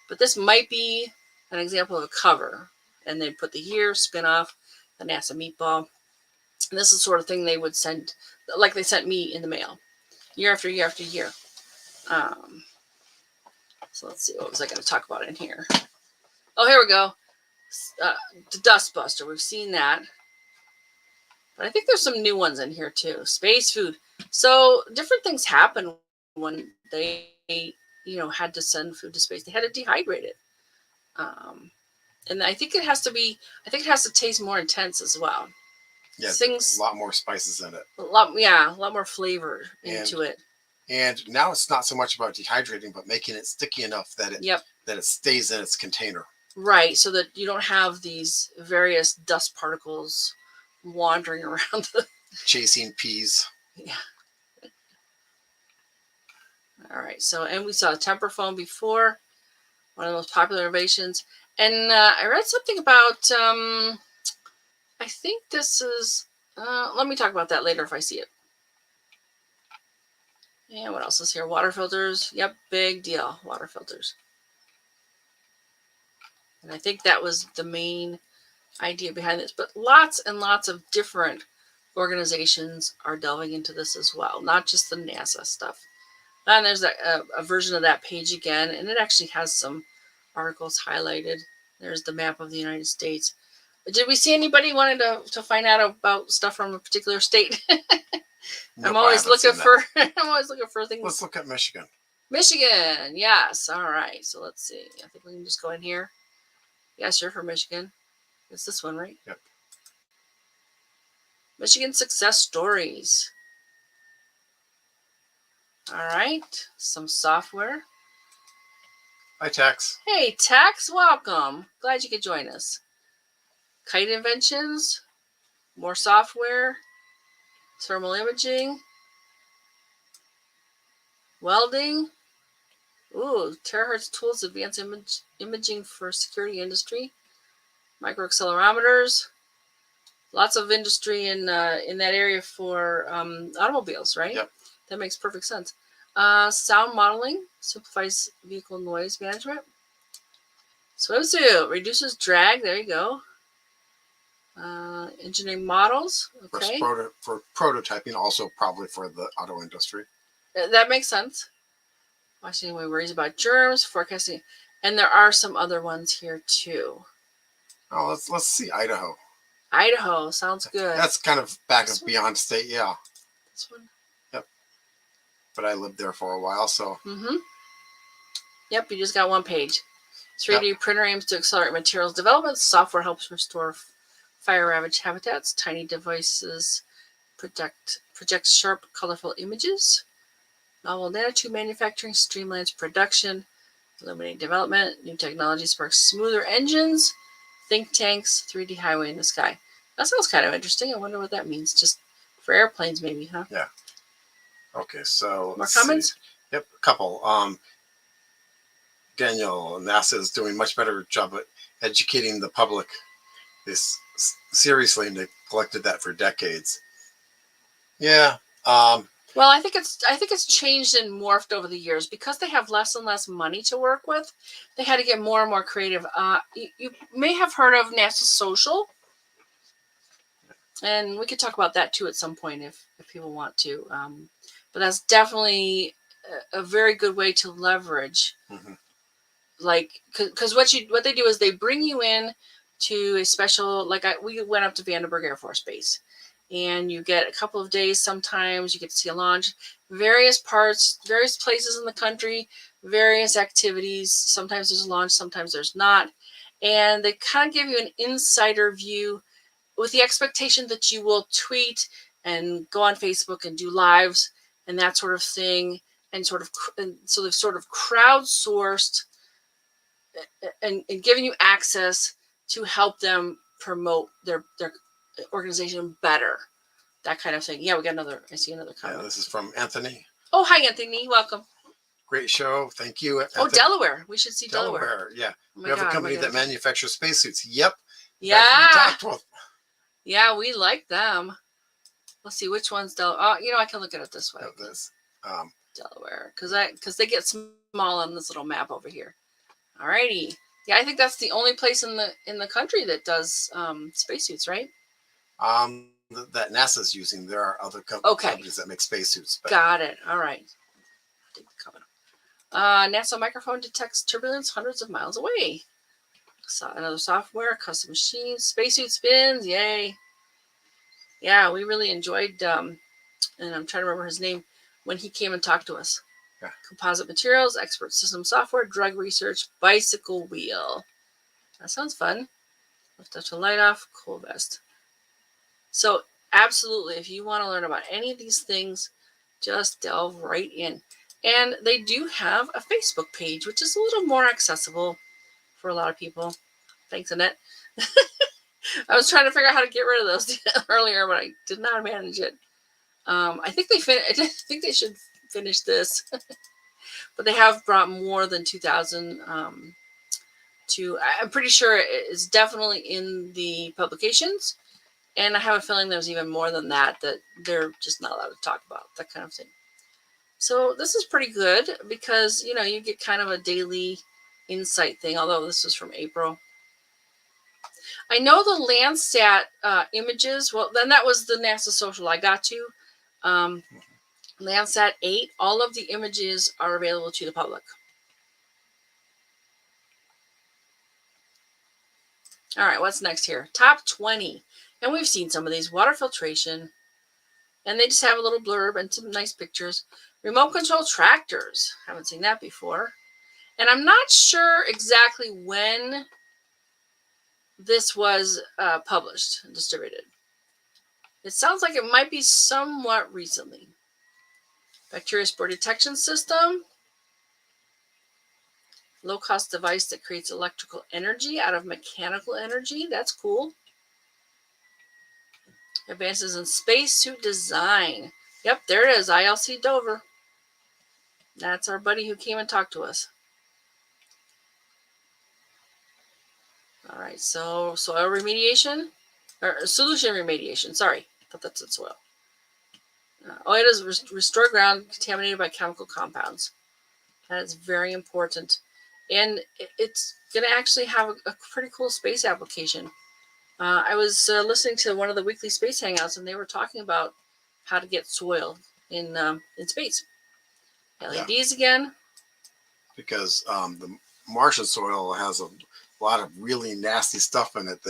Speaker 1: but this might be an example of a cover. And they put the year, spinoff, the NASA meatball. And this is the sort of thing they would send, like they sent me in the mail, year after year after year. So let's see, what was I going to talk about in here? Oh, here we go. The Dust Buster. We've seen that. But I think there's some new ones in here too. Space food. So different things happen when they, had to send food to space. They had to dehydrate it. And I think it has to taste more intense as well.
Speaker 2: Yeah,
Speaker 1: things,
Speaker 2: a lot more spices in it.
Speaker 1: A lot more flavor into it.
Speaker 2: And now it's not so much about dehydrating, but making it sticky enough that it stays in its container.
Speaker 1: Right, so that you don't have these various dust particles wandering around
Speaker 2: chasing peas.
Speaker 1: Yeah. All right, so, and we saw the temper foam before, one of the most popular innovations. And I read something about, I think this is, let me talk about that later if I see it. And what else is here? Water filters. Yep, big deal, water filters. And I think that was the main idea behind this. But lots and lots of different organizations are delving into this as well, not just the NASA stuff. And there's a version of that page again, and it actually has some articles highlighted. There's the map of the United States. Did we see anybody wanting to find out about stuff from a particular state? Nope, I'm always looking for things.
Speaker 2: Let's look at Michigan.
Speaker 1: Michigan, yes. All right. So let's see. I think we can just go in here. Yes, you're from Michigan. It's this one, right?
Speaker 2: Yep.
Speaker 1: Michigan success stories. All right. Some software.
Speaker 2: Hi, Tex.
Speaker 1: Hey, Tex. Welcome. Glad you could join us. Kite inventions. More software. Thermal imaging. Welding. Ooh, terahertz tools, advanced imaging for security industry. Microaccelerometers. Lots of industry in that area for automobiles, right?
Speaker 2: Yep.
Speaker 1: That makes perfect sense. Sound modeling simplifies vehicle noise management. Swimsuit reduces drag. There you go. Engineering models. Okay.
Speaker 2: For prototyping, also probably for the auto industry.
Speaker 1: That makes sense. Watching away worries about germs, forecasting, and there are some other ones here too.
Speaker 2: Oh, let's see Idaho.
Speaker 1: Idaho sounds good.
Speaker 2: That's kind of back of beyond state, yeah.
Speaker 1: This one.
Speaker 2: Yep. But I lived there for a while, so.
Speaker 1: Mm-hmm. Yep, you just got one page. 3D printer aims to accelerate materials development. Software helps restore fire-ravaged habitats. Tiny devices project sharp, colorful images. Novel nanotube manufacturing streamlines production. Illuminating development. New technology sparks smoother engines. Think tanks. 3D highway in the sky. That sounds kind of interesting. I wonder what that means. Just for airplanes, maybe, huh?
Speaker 2: Yeah. Okay, so
Speaker 1: more comments?
Speaker 2: Yep, a couple. Daniel, NASA is doing much better job at educating the public. This seriously neglected that for decades. Yeah.
Speaker 1: Well, I think it's changed and morphed over the years because they have less and less money to work with. They had to get more and more creative. You may have heard of NASA Social, and we could talk about that too at some point if people want to. But that's definitely a very good way to leverage.
Speaker 2: Mm-hmm.
Speaker 1: Like, because what they do is they bring you in to a special, we went up to Vandenberg Air Force Base, and you get a couple of days. Sometimes you get to see a launch, various places in the country, various activities. Sometimes there's a launch, sometimes there's not, and they kind of give you an insider view with the expectation that you will tweet and go on Facebook and do lives and that sort of thing, and so they've sort of crowdsourced and giving you access to help them promote their organization better, that kind of thing. Yeah, I see another comment.
Speaker 2: Yeah, this is from Anthony.
Speaker 1: Oh, hi, Anthony. Welcome.
Speaker 2: Great show. Thank you.
Speaker 1: Oh, Delaware. We should see Delaware.
Speaker 2: Delaware. Yeah.
Speaker 1: Oh
Speaker 2: We have a company that manufactures spacesuits. Yep.
Speaker 1: Yeah.
Speaker 2: We talked with.
Speaker 1: Yeah, we like them. Let's see which one's Delaware. Oh, you know, I can look at it this way. Delaware, because they get small on this little map over here. Alrighty. Yeah, I think that's the only place in the country that does spacesuits, right?
Speaker 2: That NASA's using. There are other companies that make spacesuits.
Speaker 1: Got it. All right. Take the comment. NASA microphone detects turbulence hundreds of miles away. Another software, custom machines, spacesuit spins. Yay. Yeah, we really enjoyed, and I'm trying to remember his name, when he came and talked to us.
Speaker 2: Yeah.
Speaker 1: Composite materials, expert system software, drug research, bicycle wheel. That sounds fun. Lift up to light off, cool vest. So absolutely, if you want to learn about any of these things, just delve right in. And they do have a Facebook page, which is a little more accessible for a lot of people. Thanks, Annette. I was trying to figure out how to get rid of those earlier, but I did not manage it. I think they should finish this, but they have brought more than 2,000 to. I'm pretty sure it's definitely in the publications, and I have a feeling there's even more than that they're just not allowed to talk about, that kind of thing. So this is pretty good because you get kind of a daily insight thing. Although this was from April. I know the Landsat images. Well, then that was the NASA social I got to. Landsat 8, all of the images are available to the public. All right, what's next here? Top 20. And we've seen some of these. Water filtration. And they just have a little blurb and some nice pictures. Remote control tractors. Haven't seen that before. And I'm not sure exactly when this was published and distributed. It sounds like it might be somewhat recently. Bacteria spore detection system. Low-cost device that creates electrical energy out of mechanical energy. That's cool. Advances in spacesuit design. Yep, there it is. ILC Dover. That's our buddy who came and talked to us. All right, so soil remediation, or solution remediation. Sorry, I thought that's in soil. It is restore ground contaminated by chemical compounds. That is very important. And it's going to actually have a pretty cool space application. I was listening to one of the weekly space hangouts, and they were talking about how to get soil in space. LEDs again.
Speaker 2: Because the Martian soil has a lot of really nasty stuff in it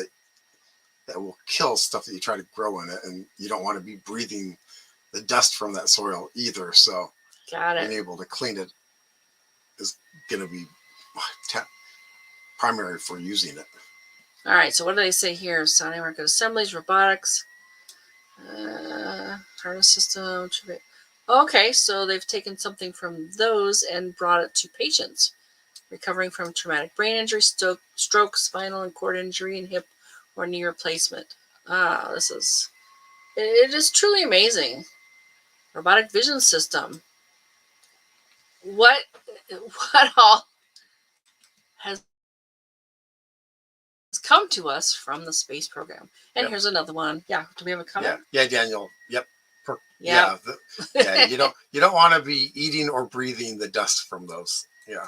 Speaker 2: that will kill stuff that you try to grow in it, and you don't want to be breathing the dust from that soil either. So being able to clean it is going to be primary for using it.
Speaker 1: All right, so what do they say here? Sounding market assemblies, robotics, harness system. Okay, so they've taken something from those and brought it to patients recovering from traumatic brain injury, stroke, spinal and cord injury, and hip or knee replacement. It is truly amazing. Robotic vision system. What all has come to us from the space program? And here's another one. Yeah, do we have a comment?
Speaker 2: Yeah, Daniel. Yep. Yeah. You don't want to be eating or breathing the dust from those. Yeah.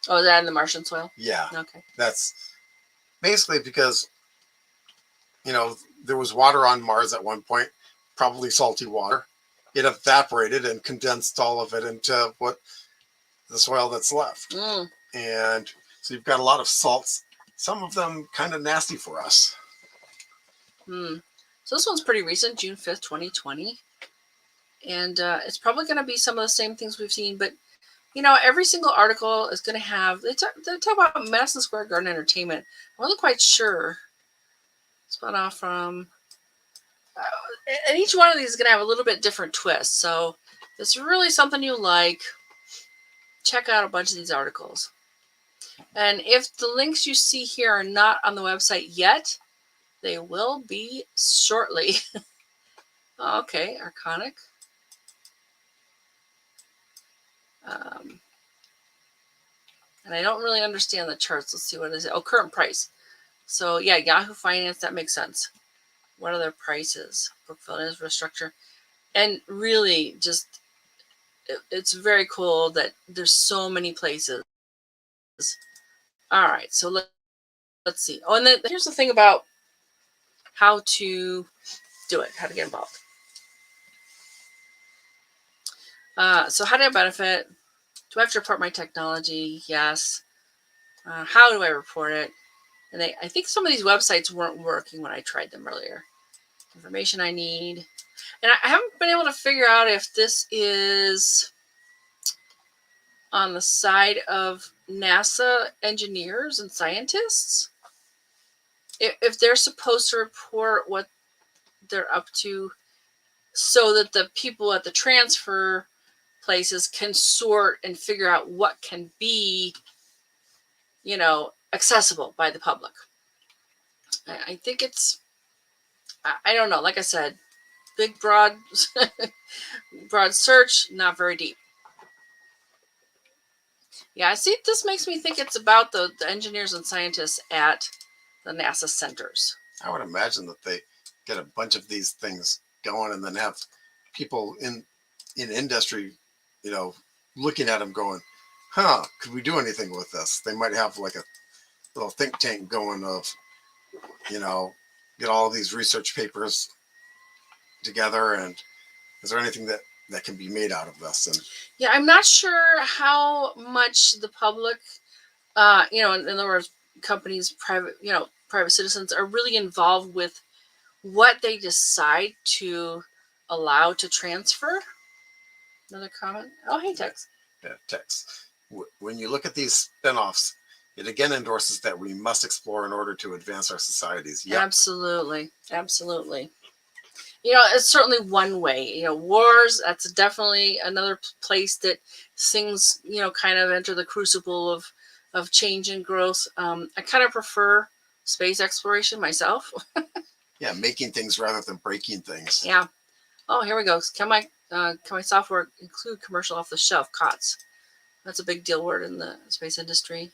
Speaker 1: Oh, is that in the Martian soil?
Speaker 2: Yeah.
Speaker 1: Okay.
Speaker 2: That's basically because there was water on Mars at one point, probably salty water. It evaporated and condensed all of it into the soil that's left. And so you've got a lot of salts, some of them kind of nasty for us.
Speaker 1: So this one's pretty recent, June 5th, 2020. And it's probably going to be some of the same things we've seen, but every single article is going to have, they talk about Madison Square Garden Entertainment. I wasn't quite sure. Spun off from, and each one of these is going to have a little bit different twist. So if it's really something you like, check out a bunch of these articles. And if the links you see here are not on the website yet, they will be shortly. Okay, Arconic. And I don't really understand the charts. Let's see what is it. Oh, current price. So yeah, Yahoo Finance, that makes sense. What are their prices? Brookfield infrastructure. And really just, it's very cool that there's so many places. All right, so let's see. Oh, and then here's the thing about how to do it, how to get involved. So how do I benefit? Do I have to report my technology? Yes. How do I report it? And I think some of these websites weren't working when I tried them earlier. Information I need. And I haven't been able to figure out if this is on the side of NASA engineers and scientists. If they're supposed to report what they're up to so that the people at the transfer places can sort and figure out what can be, accessible by the public. I think it's, I don't know, like I said, big, broad, broad search, not very deep. Yeah, I see. This makes me think it's about the engineers and scientists at the NASA centers.
Speaker 2: I would imagine that they get a bunch of these things going and then have people in industry, looking at them going, could we do anything with this? They might have like a little think tank going of, get all of these research papers together, and is there anything that can be made out of this? And
Speaker 1: yeah, I'm not sure how much the public, in other words, companies, private citizens are really involved with what they decide to allow to transfer. Another comment. Oh, hey, Tex.
Speaker 2: Yeah, Tex. When you look at these spinoffs, it again endorses that we must explore in order to advance our societies.
Speaker 1: Yep. Absolutely. Absolutely. It's certainly one way. Wars, that's definitely another place that things, kind of enter the crucible of change and growth. I kind of prefer space exploration myself.
Speaker 2: Yeah, making things rather than breaking things.
Speaker 1: Yeah. Oh, here we go. Can my software include commercial off-the-shelf COTS? That's a big deal word in the space industry.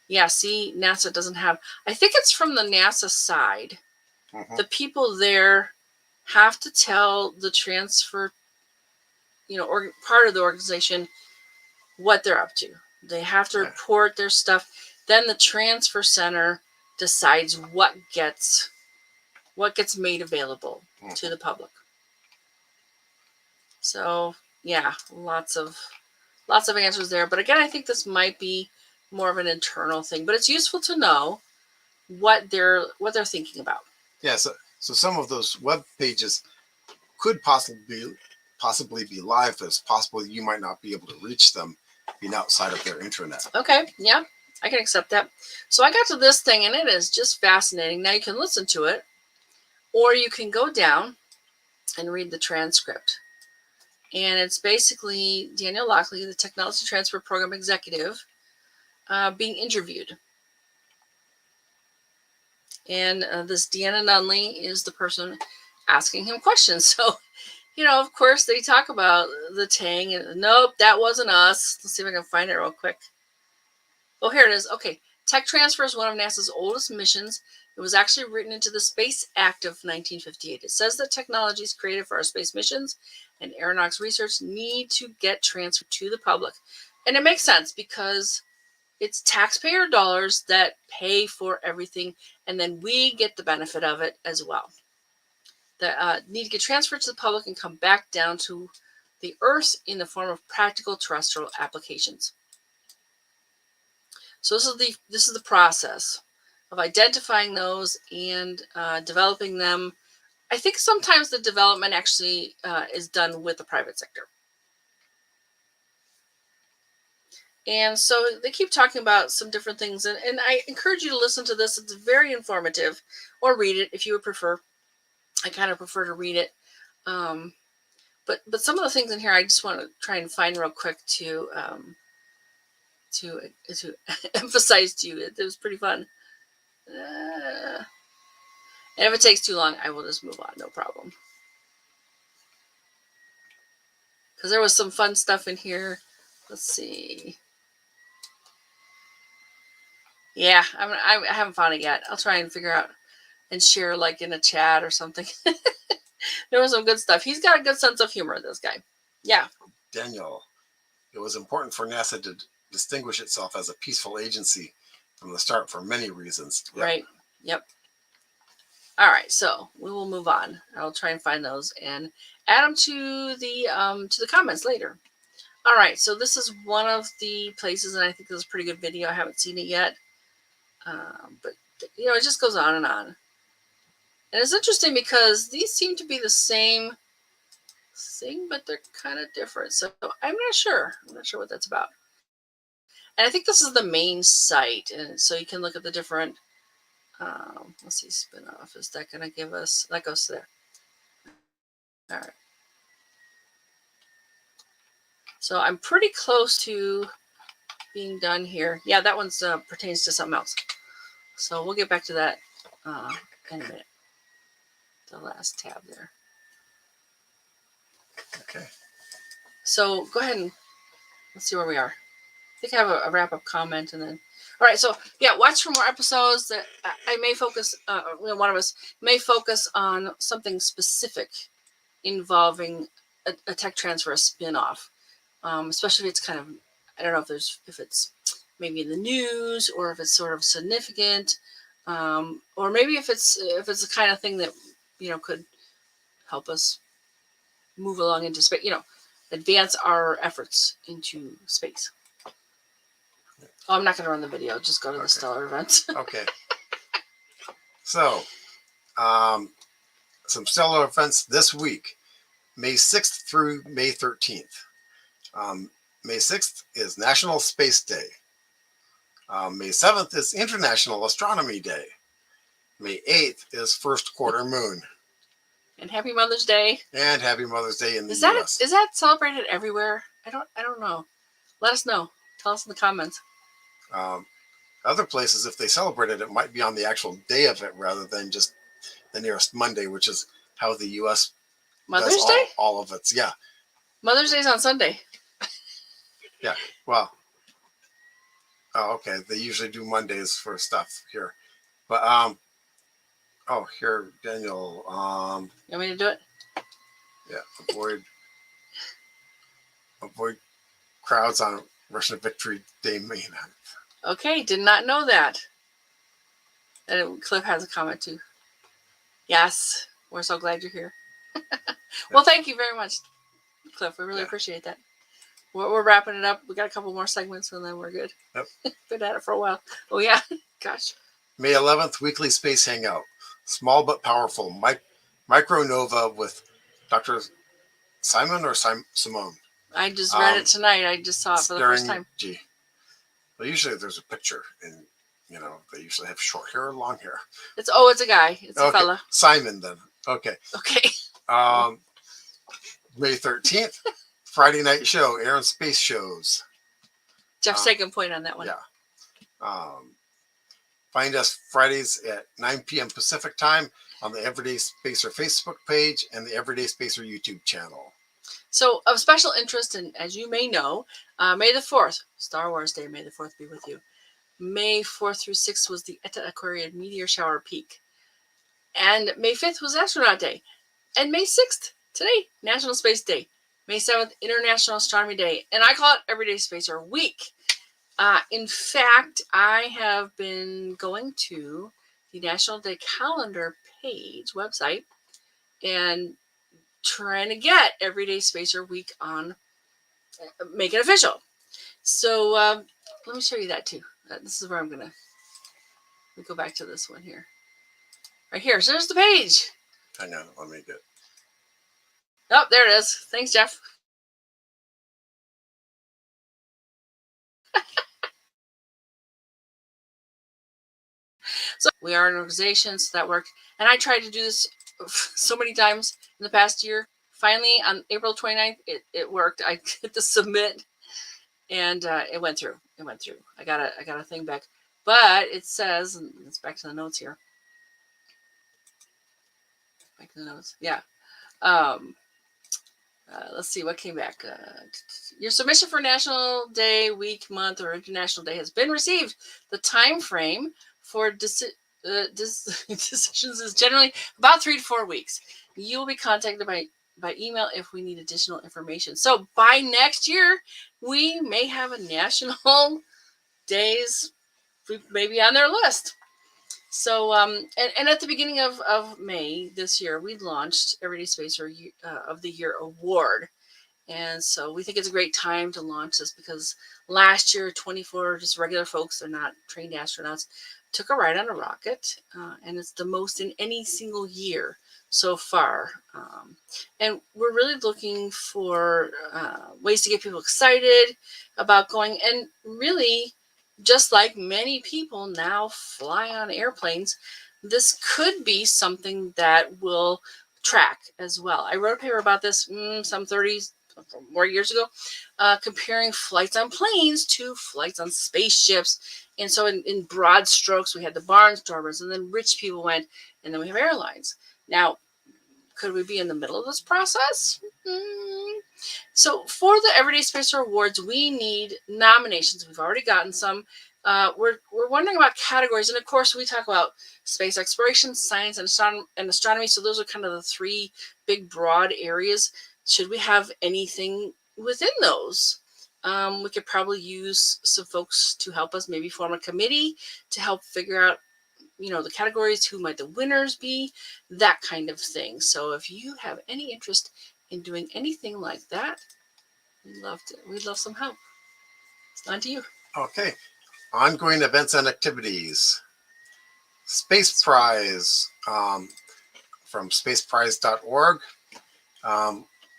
Speaker 1: Yeah, see, NASA doesn't have, I think it's from the NASA side. Mm-hmm. The people there have to tell the transfer, or part of the organization what they're up to. They have to report their stuff. Then the transfer center decides what gets made available to the public. So yeah, lots of answers there. But again, I think this might be more of an internal thing, but it's useful to know what they're thinking about.
Speaker 2: Yeah, so some of those web pages could possibly be live. It's possible you might not be able to reach them being outside of their intranet.
Speaker 1: Okay, yeah, I can accept that. So I got to this thing, and it is just fascinating. Now you can listen to it, or you can go down and read the transcript. And it's basically Daniel Lockley, the Technology Transfer Program Executive, being interviewed. And this Deanna Nunley is the person asking him questions. So, of course, they talk about the Tang. And nope, that wasn't us. Let's see if I can find it real quick. Oh, here it is. Okay. Tech transfer is one of NASA's oldest missions. It was actually written into the Space Act of 1958. It says that technologies created for our space missions and aeronautics research need to get transferred to the public. And it makes sense because it's taxpayer dollars that pay for everything, and then we get the benefit of it as well. That need to get transferred to the public and come back down to the Earth in the form of practical terrestrial applications. So this is the process of identifying those and developing them. I think sometimes the development actually is done with the private sector. And so they keep talking about some different things. And I encourage you to listen to this. It's very informative, or read it if you would prefer. I kind of prefer to read it. But some of the things in here I just want to try and find real quick to emphasize to you. It was pretty fun. And if it takes too long, I will just move on. No problem. Because there was some fun stuff in here. Let's see. Yeah, I haven't found it yet. I'll try and figure out and share like in a chat or something. There was some good stuff. He's got a good sense of humor, this guy. Yeah.
Speaker 2: Daniel, it was important for NASA to distinguish itself as a peaceful agency from the start for many reasons.
Speaker 1: Yep. Right. Yep. All right, so we will move on. I'll try and find those and add them to the comments later. All right, so this is one of the places, and I think this is a pretty good video. I haven't seen it yet, but it just goes on. And it's interesting because these seem to be the same thing, but they're kind of different. So I'm not sure. I'm not sure what that's about. And I think this is the main site, and so you can look at the different. Let's see, spin-off. Is that going to give us? That goes to there. All right. So I'm pretty close to being done here. Yeah, that one's pertains to something else. So we'll get back to that in a minute. The last tab there.
Speaker 2: Okay.
Speaker 1: So go ahead and let's see where we are. I think I have a wrap-up comment and then. All right, so yeah, watch for more episodes that I may focus. One of us may focus on something specific involving a tech transfer, a spin-off. Especially if it's kind of, I don't know if it's maybe in the news or if it's sort of significant, or maybe if it's the kind of thing that could help us move along into space, advance our efforts into space. Oh, I'm not going to run the video. Just go to the stellar events.
Speaker 2: Okay. So, some stellar events this week, May 6th through May 13th. May 6th is National Space Day. May 7th is International Astronomy Day. May 8th is First Quarter Moon.
Speaker 1: And Happy Mother's Day.
Speaker 2: And Happy Mother's Day in the U.S.
Speaker 1: Is that celebrated everywhere? I don't know. Let us know. Tell us in the comments.
Speaker 2: Other places, if they celebrated it, might be on the actual day of it rather than just the nearest Monday, which is how the U.S.
Speaker 1: Mother's
Speaker 2: does
Speaker 1: Day?
Speaker 2: All of it. Yeah.
Speaker 1: Mother's Day's on Sunday.
Speaker 2: Yeah. Well. Oh, okay. They usually do Mondays for stuff here, but oh, here, Daniel.
Speaker 1: You want me to do it?
Speaker 2: Yeah. Avoid crowds on Russian Victory Day, May 9th.
Speaker 1: Okay, did not know that. And Cliff has a comment too. Yes, we're so glad you're here. Well, thank you very much, Cliff. We really appreciate that. We're wrapping it up. We got a couple more segments and then we're good.
Speaker 2: Yep.
Speaker 1: Been at it for a while. Oh yeah, gosh.
Speaker 2: May 11th, Weekly Space Hangout. Small but powerful. Micronova with Dr. Simon or Simone.
Speaker 1: I just read it tonight. I just saw it for the first time.
Speaker 2: Gee. Well, usually there's a picture and they usually have short hair or long hair.
Speaker 1: It's a guy. It's a fella.
Speaker 2: Simon then. Okay.
Speaker 1: Okay.
Speaker 2: May 13th, Friday night show, air and space shows.
Speaker 1: Jeff's taking point on that one.
Speaker 2: Yeah. Find us Fridays at 9 p.m. Pacific time on the Everyday Spacer Facebook page and the Everyday Spacer YouTube channel.
Speaker 1: So of special interest, and as you may know, May the 4th, Star Wars Day, May the 4th be with you. May 4th through 6th was the Eta Aquariid meteor shower peak. And May 5th was Astronaut Day. And May 6th, today, National Space Day. May 7th, International Astronomy Day. And I call it Everyday Spacer Week. In fact, I have been going to the National Day Calendar page, website, and trying to get Everyday Spacer Week on, make it official. So let me show you that too. This is where I'm gonna. Let me go back to this one here. Right here. So there's the page.
Speaker 2: Hang on, let me get.
Speaker 1: Oh, there it is. Thanks, Jeff. So we are an organization, so that worked. And I tried to do this so many times in the past year. Finally, on April 29th, it worked. I hit the submit, and it went through. It went through. I got a thing back, but it says, and it's back to the notes here. Back to the notes. Yeah. Let's see what came back. Your submission for National Day, Week, Month, or International Day has been received. The time frame for decisions is generally about 3 to 4 weeks. You will be contacted by email if we need additional information. So by next year, we may have a national days maybe on their list. So, and at the beginning of May this year, we launched Everyday Spacer of the Year Award. And so we think it's a great time to launch this because last year, 24 just regular folks, they're not trained astronauts, took a ride on a rocket. And it's the most in any single year so far. And we're really looking for ways to get people excited about going. And really, just like many people now fly on airplanes, this could be something that will track as well. I wrote a paper about this some 30 more years ago, comparing flights on planes to flights on spaceships. And so in broad strokes, we had the barnstormers, and then rich people went, and then we have airlines. Now, could we be in the middle of this process? So for the Everyday Spacer Awards, we need nominations. We've already gotten some. We're wondering about categories. And of course, we talk about space exploration, science, and astronomy. So those are kind of the three big, broad areas. Should we have anything within those? We could probably use some folks to help us, maybe form a committee to help figure out, the categories, who might the winners be, that kind of thing. So if you have any interest in doing anything like that, we'd love some help. It's on to you.
Speaker 2: Okay. Ongoing events and activities. Space Prize from spaceprize.org.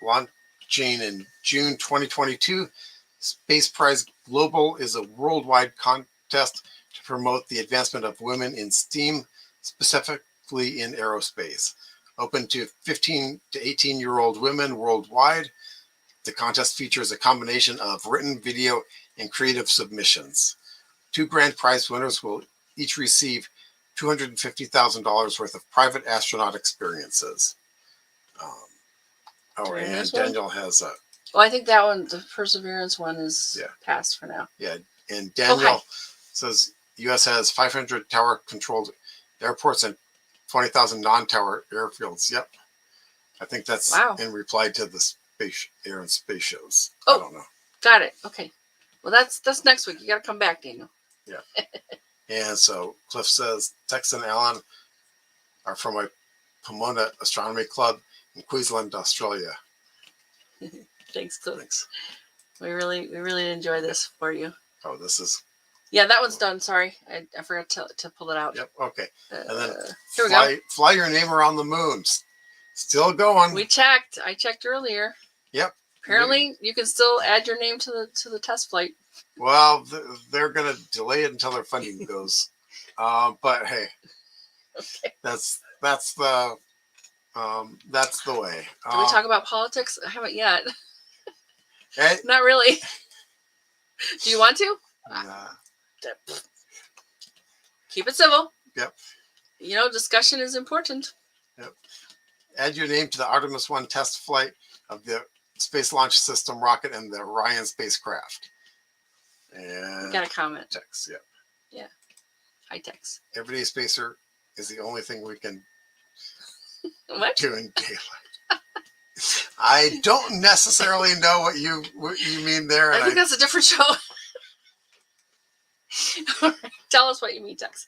Speaker 2: Launching in June 2022. Space Prize Global is a worldwide contest to promote the advancement of women in STEAM, specifically in aerospace. Open to 15 to 18-year-old women worldwide. The contest features a combination of written, video, and creative submissions. 2 grand prize winners will each receive $250,000 worth of private astronaut experiences. And Daniel has a...
Speaker 1: Well, I think that one, the Perseverance one, is passed for now.
Speaker 2: Yeah, and Daniel says U.S. has 500 tower-controlled airports and 20,000 non-tower airfields. Yep. I think that's in reply to the air and space shows. I don't know.
Speaker 1: Got it. Okay. Well, that's next week. You got to come back, Daniel.
Speaker 2: Yeah. And so Cliff says, Tex and Alan are from my Pomona Astronomy Club in Queensland, Australia.
Speaker 1: Thanks, Cliff. Thanks. We really enjoy this for you.
Speaker 2: Oh, this is...
Speaker 1: Yeah, that one's done. Sorry. I forgot to pull it out.
Speaker 2: Yep. Okay. And then here we go. Fly your name around the moon. Still going.
Speaker 1: We checked. I checked earlier.
Speaker 2: Yep.
Speaker 1: Apparently, you can still add your name to the test flight.
Speaker 2: Well, they're going to delay it until their funding goes. But hey, that's the way.
Speaker 1: Can we talk about politics? I haven't yet. Not really. Do you want to? Keep it civil.
Speaker 2: Yep.
Speaker 1: Discussion is important.
Speaker 2: Yep. Add your name to the Artemis 1 test flight of the Space Launch System rocket and the Orion spacecraft. And
Speaker 1: got a comment.
Speaker 2: Text, yep.
Speaker 1: Yeah. Hi, Tex.
Speaker 2: Everyday Spacer is the only thing we can
Speaker 1: do
Speaker 2: in daylight. I don't necessarily know what you mean there.
Speaker 1: I think that's a different show. Tell us what you mean, Tex.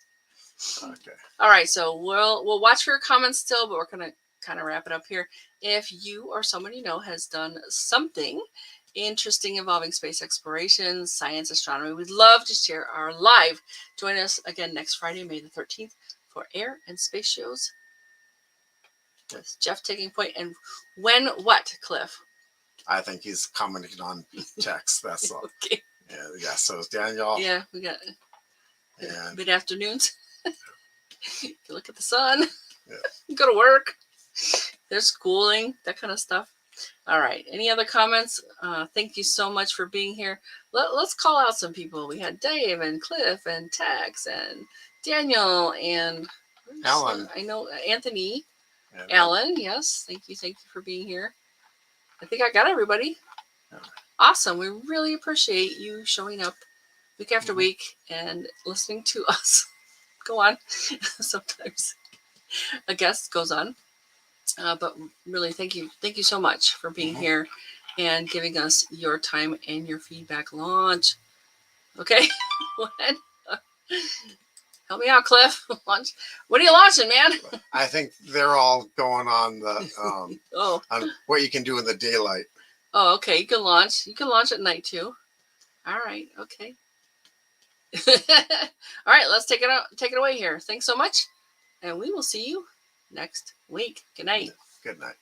Speaker 2: Okay.
Speaker 1: All right, so we'll watch for your comments still, but we're gonna kind of wrap it up here. If you or someone you know has done something interesting involving space exploration, science, astronomy, we'd love to share our live. Join us again next Friday, May the 13th, for Air and Space Shows with Jeff taking point. And when what, Cliff?
Speaker 2: I think he's commenting on text. That's all.
Speaker 1: Okay.
Speaker 2: Yeah. So Daniel.
Speaker 1: Yeah, we got mid afternoons. You look at the sun. Yeah. Go to work. There's schooling, that kind of stuff. All right. Any other comments? Thank you so much for being here. Let's call out some people. We had Dave and Cliff and Tex and Daniel and
Speaker 2: Alan.
Speaker 1: I know Anthony. Alan, yes. Thank you for being here. I think I got everybody.
Speaker 2: Yeah.
Speaker 1: Awesome. We really appreciate you showing up week after week and listening to us go on. Sometimes a guest goes on. But really, thank you so much for being here and giving us your time and your feedback. Launch. Okay. Help me out, Cliff. Launch. What are you launching, man?
Speaker 2: I think they're all going on the
Speaker 1: Oh,
Speaker 2: on what you can do in the daylight.
Speaker 1: oh, okay. You can launch. You can launch at night too. All right. Okay. All right. Let's take it out. Take it away here. Thanks so much, and we will see you next week. Good night.
Speaker 2: Good night.